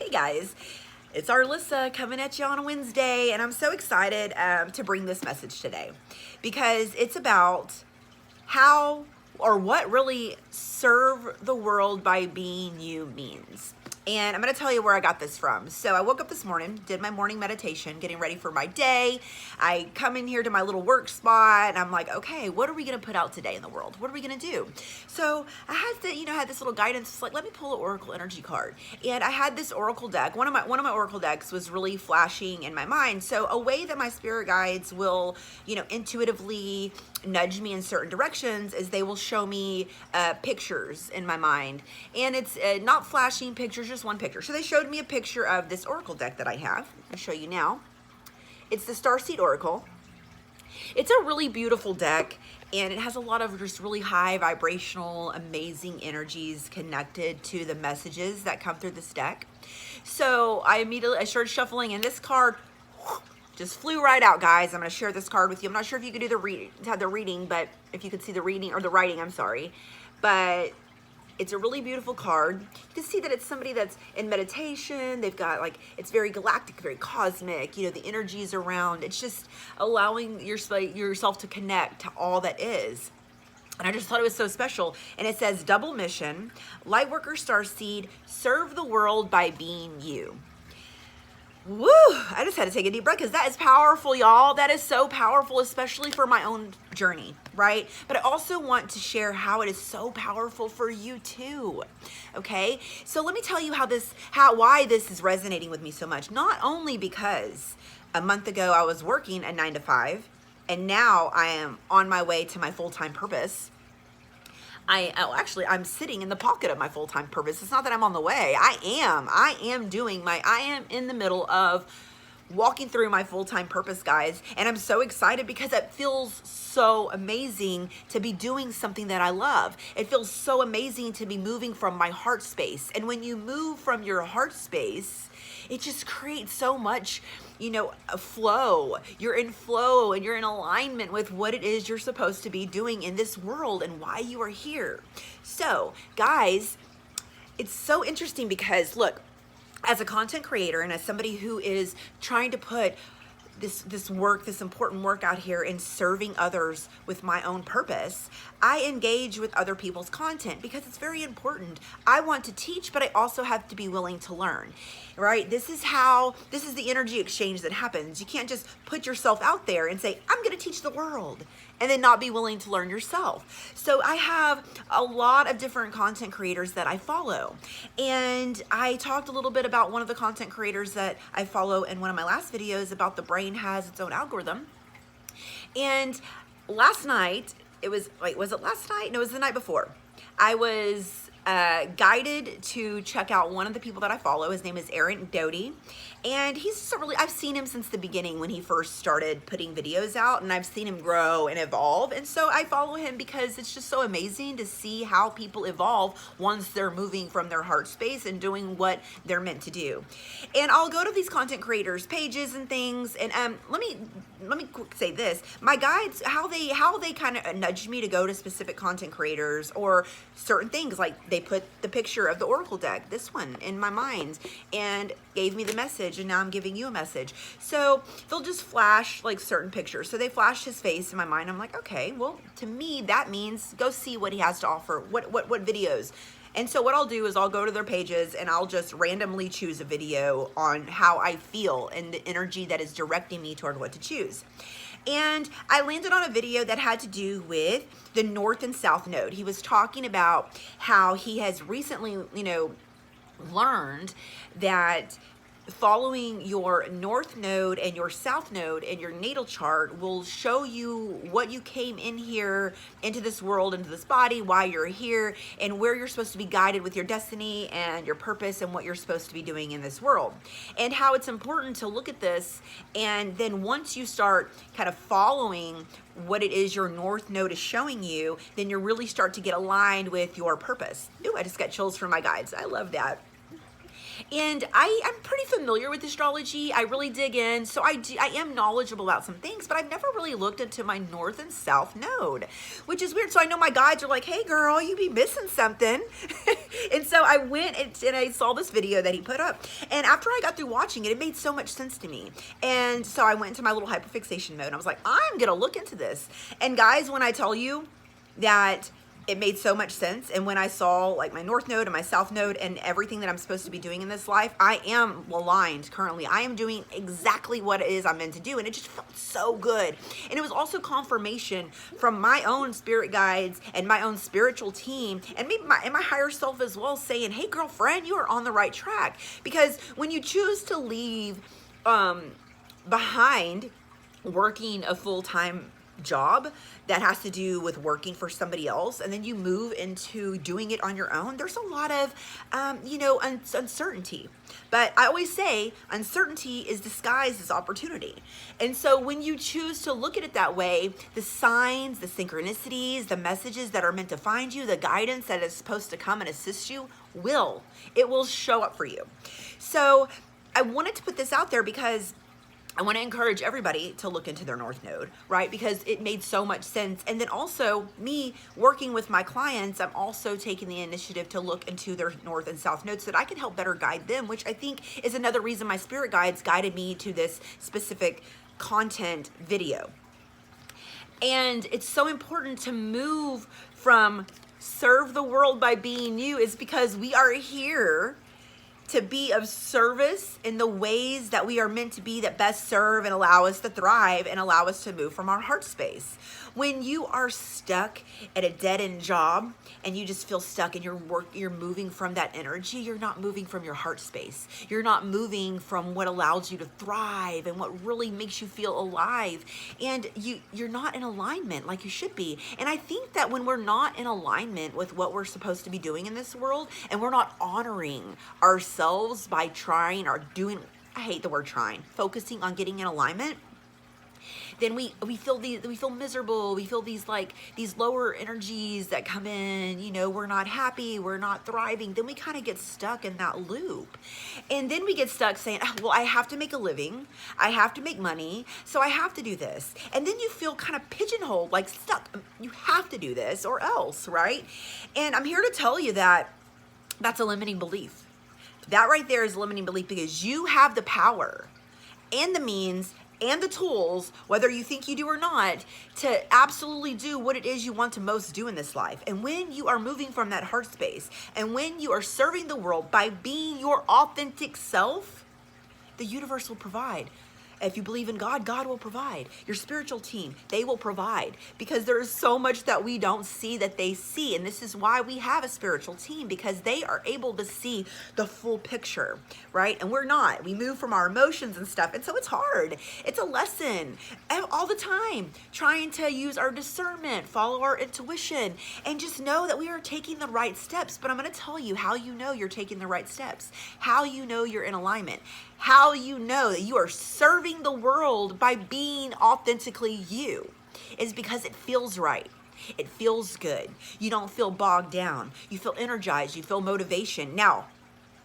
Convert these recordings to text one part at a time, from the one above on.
Hey guys, it's Arlessa coming at you on a Wednesday, and I'm so excited to bring this message today because it's about how or what really serve the world by being you means. And I'm going to tell you where I got this from. So I woke up this morning, did my morning meditation, getting ready for my day. I come in here to my little work spot and I'm like, okay, what are we going to put out today in the world? What are we going to do? So I had to, had this little guidance. It's like, let me pull an Oracle energy card. And I had this Oracle deck. One of my Oracle decks was really flashing in my mind. So a way that my spirit guides will, intuitively nudge me in certain directions is they will show me pictures in my mind. And it's not flashing pictures, just one picture. So they showed me a picture of this Oracle deck that I have. I'll show you now. It's the Starseed Oracle. It's a really beautiful deck, and it has a lot of just really high vibrational, amazing energies connected to the messages that come through this deck. So I started shuffling, and this card just flew right out, guys. I'm going to share this card with you. I'm not sure if you could do the reading, but if you could see the reading or the writing, I'm sorry. But it's a really beautiful card. You can see that it's somebody that's in meditation. They've got it's very galactic, very cosmic, the energies around. It's just allowing yourself to connect to all that is. And I just thought it was so special. And it says, double mission, Lightworker Starseed, serve the world by being you. Woo! I just had to take a deep breath because that is powerful, y'all. That is so powerful, especially for my own journey, right? But I also want to share how it is so powerful for you too. Okay? So let me tell you why this is resonating with me so much. Not only because a month ago I was working a 9 to 5, and now I am on my way to my full-time purpose. I'm sitting in the pocket of my full-time purpose. It's not that I'm on the way. I am in the middle of walking through my full-time purpose, guys. And I'm so excited because it feels so amazing to be doing something that I love. It feels so amazing to be moving from my heart space. And when you move from your heart space, it just creates so much, a flow. You're in flow and you're in alignment with what it is you're supposed to be doing in this world and why you are here. So, guys, it's so interesting because, look, as a content creator and as somebody who is trying to put this important work out here in serving others with my own purpose, I engage with other people's content because it's very important. I want to teach, but I also have to be willing to learn, right? This is the energy exchange that happens. You can't just put yourself out there and say, I'm going to teach the world, and then not be willing to learn yourself. So I have a lot of different content creators that I follow. And I talked a little bit about one of the content creators that I follow in one of my last videos about the brain has its own algorithm. And last night, was it last night? No, it was the night before. I was guided to check out one of the people that I follow. His name is Aaron Doty. And I've seen him since the beginning when he first started putting videos out, and I've seen him grow and evolve. And so I follow him because it's just so amazing to see how people evolve once they're moving from their heart space and doing what they're meant to do. And I'll go to these content creators' pages and things. And let me say this: my guides, how they kind of nudged me to go to specific content creators or certain things. Like they put the picture of the Oracle deck, this one, in my mind, and gave me the message, and now I'm giving you a message. So they'll just flash certain pictures. So they flashed his face in my mind. I'm like, okay, well, to me that means go see what he has to offer, what videos. And so what I'll do is I'll go to their pages and I'll just randomly choose a video on how I feel and the energy that is directing me toward what to choose. And I landed on a video that had to do with the North and South Node. He was talking about how he has recently, learned that following your North Node and your South Node in your natal chart will show you what you came in here into this world, into this body, why you're here, and where you're supposed to be guided with your destiny and your purpose and what you're supposed to be doing in this world. And how it's important to look at this, and then once you start kind of following what it is your North Node is showing you, then you really start to get aligned with your purpose. Ooh, I just got chills from my guides. I love that. And I am pretty familiar with astrology. I really dig in. So I am knowledgeable about some things, but I've never really looked into my north and south node, which is weird. So I know my guides are like, hey girl, you be missing something. And so I went and I saw this video that he put up. And after I got through watching it, it made so much sense to me. And so I went into my little hyperfixation mode and I was like, I'm gonna look into this. And guys, when I tell you that it made so much sense, and when I saw like my north node and my south node and everything that I'm supposed to be doing in this life, I am aligned currently. I am doing exactly what it is I'm meant to do, and it just felt so good. And it was also confirmation from my own spirit guides and my own spiritual team, and maybe my higher self as well, saying, hey girlfriend, you are on the right track. Because when you choose to leave behind working a full-time job that has to do with working for somebody else, and then you move into doing it on your own, there's a lot of uncertainty. But I always say uncertainty is disguised as opportunity. And so when you choose to look at it that way, the signs, the synchronicities, the messages that are meant to find you, the guidance that is supposed to come and assist you it will show up for you. So I wanted to put this out there because I want to encourage everybody to look into their north node, right? Because it made so much sense. And then also me working with my clients, I'm also taking the initiative to look into their north and south nodes so that I can help better guide them, which I think is another reason my spirit guides guided me to this specific content video. And it's so important to move from serve the world by being you, is because we are here to be of service in the ways that we are meant to be, that best serve and allow us to thrive and allow us to move from our heart space. When you are stuck at a dead-end job and you just feel stuck and you're moving from that energy, you're not moving from your heart space. You're not moving from what allows you to thrive and what really makes you feel alive. And you're not in alignment like you should be. And I think that when we're not in alignment with what we're supposed to be doing in this world, and we're not honoring ourselves by trying or doing, I hate the word trying, focusing on getting in alignment, then we feel miserable. We feel these lower energies that come in, we're not happy, we're not thriving. Then we kind of get stuck in that loop. And then we get stuck saying, oh, well, I have to make a living, I have to make money, so I have to do this. And then you feel kind of pigeonholed, like stuck. You have to do this or else, right? And I'm here to tell you that that's a limiting belief. That right there is a limiting belief, because you have the power and the means and the tools, whether you think you do or not, to absolutely do what it is you want to most do in this life. And when you are moving from that heart space, and when you are serving the world by being your authentic self, the universe will provide. If you believe in God, God will provide. Your spiritual team, they will provide, because there is so much that we don't see that they see. And this is why we have a spiritual team, because they are able to see the full picture, right? And we're not. We move from our emotions and stuff. And so it's hard. It's a lesson all the time, trying to use our discernment, follow our intuition, and just know that we are taking the right steps. But I'm going to tell you how you know you're taking the right steps, how you know you're in alignment, how you know that you are serving the world by being authentically you, is because it feels right. It feels good. You don't feel bogged down. You feel energized. You feel motivation. Now,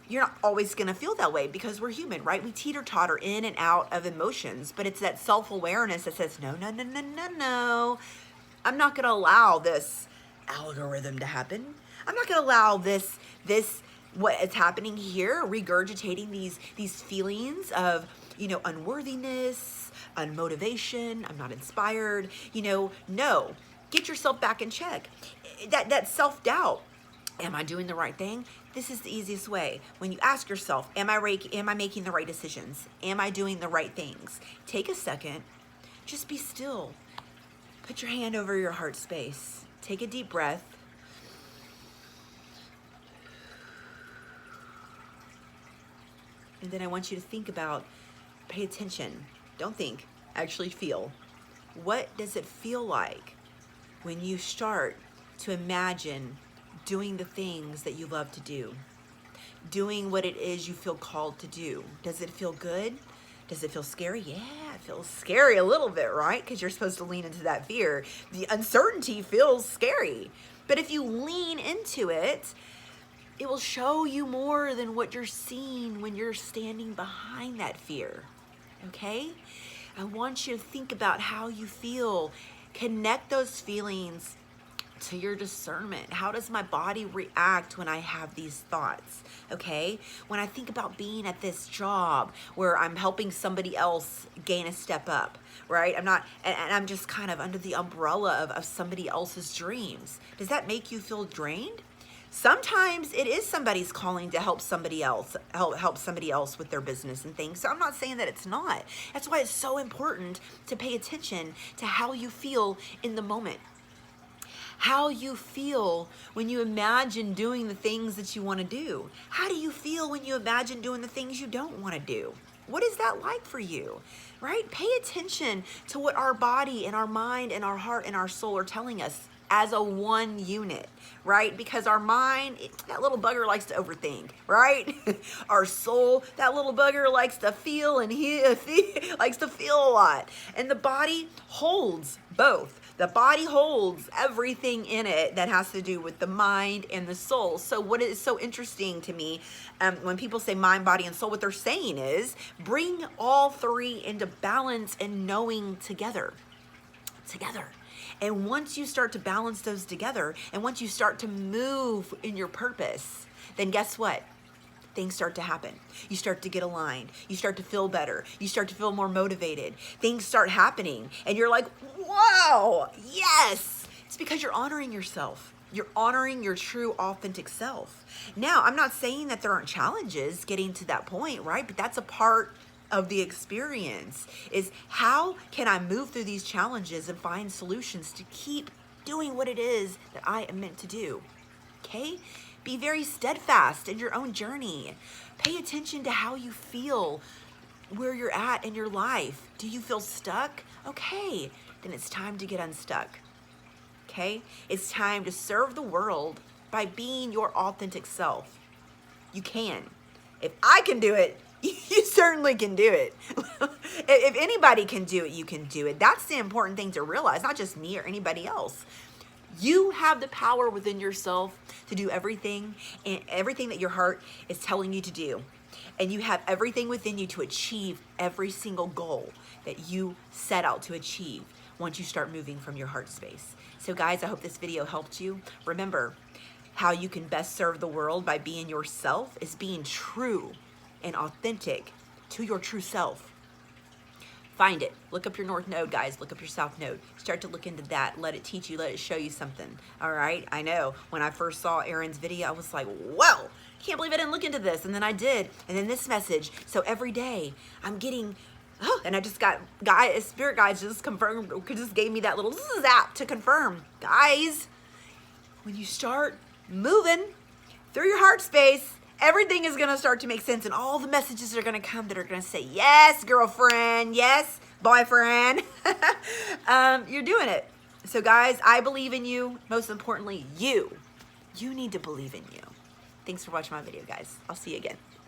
you're not always going to feel that way, because we're human, right? We teeter-totter in and out of emotions, but it's that self-awareness that says, no, I'm not going to allow this algorithm to happen. I'm not going to allow this what is happening here, regurgitating these feelings of, unworthiness, unmotivation, I'm not inspired, no. Get yourself back in check. That self-doubt, am I doing the right thing? This is the easiest way. When you ask yourself, am I making the right decisions? Am I doing the right things? Take a second, just be still. Put your hand over your heart space. Take a deep breath. And then I want you to think about, pay attention. Don't think, actually feel. What does it feel like when you start to imagine doing the things that you love to do? Doing what it is you feel called to do. Does it feel good? Does it feel scary? Yeah, it feels scary a little bit, right? Because you're supposed to lean into that fear. The uncertainty feels scary. But if you lean into it, It will show you more than what you're seeing when you're standing behind that fear, okay? I want you to think about how you feel. Connect those feelings to your discernment. How does my body react when I have these thoughts? Okay, when I think about being at this job where I'm helping somebody else gain a step up, right? I'm not, and I'm just kind of under the umbrella of somebody else's dreams. Does that make you feel drained? Sometimes it is somebody's calling to help somebody else, help somebody else with their business and things. So I'm not saying that it's not. That's why it's so important to pay attention to how you feel in the moment. How you feel when you imagine doing the things that you want to do. How do you feel when you imagine doing the things you don't want to do? What is that like for you, right? Pay attention to what our body and our mind and our heart and our soul are telling us as a one unit, right? Because our mind, that little bugger likes to overthink, right? Our soul, that little bugger likes to feel and likes to feel a lot. And the body holds both. The body holds everything in it that has to do with the mind and the soul. So what is so interesting to me, when people say mind, body, and soul, what they're saying is bring all three into balance and knowing together. And once you start to balance those together, and once you start to move in your purpose, then guess what? Things start to happen. You start to get aligned. You start to feel better. You start to feel more motivated. Things start happening. And you're like, wow, yes. It's because you're honoring yourself. You're honoring your true, authentic self. Now, I'm not saying that there aren't challenges getting to that point, right? But that's a part of the experience, is how can I move through these challenges and find solutions to keep doing what it is that I am meant to do, okay? Be very steadfast in your own journey. Pay attention to how you feel, where you're at in your life. Do you feel stuck? Okay, then it's time to get unstuck, okay? It's time to serve the world by being your authentic self. You can. If I can do it, you certainly can do it. If anybody can do it, you can do it. That's the important thing to realize, not just me or anybody else. You have the power within yourself to do everything, and everything that your heart is telling you to do. And you have everything within you to achieve every single goal that you set out to achieve once you start moving from your heart space. So guys, I hope this video helped you. Remember, how you can best serve the world by being yourself is being true and authentic to your true self. Find it. Look up your North Node, guys. Look up your South Node. Start to look into that. Let it teach you. Let it show you something. All right? I know. When I first saw Erin's video, I was like, whoa, can't believe I didn't look into this. And then I did. And then this message. So every day I'm getting, and I just got, spirit guides just confirmed, just gave me that little zap to confirm. Guys, when you start moving through your heart space, everything is going to start to make sense, and all the messages are going to come that are going to say, yes, girlfriend, yes, boyfriend. You're doing it. So guys, I believe in you. Most importantly, you need to believe in you. Thanks for watching my video, guys. I'll see you again.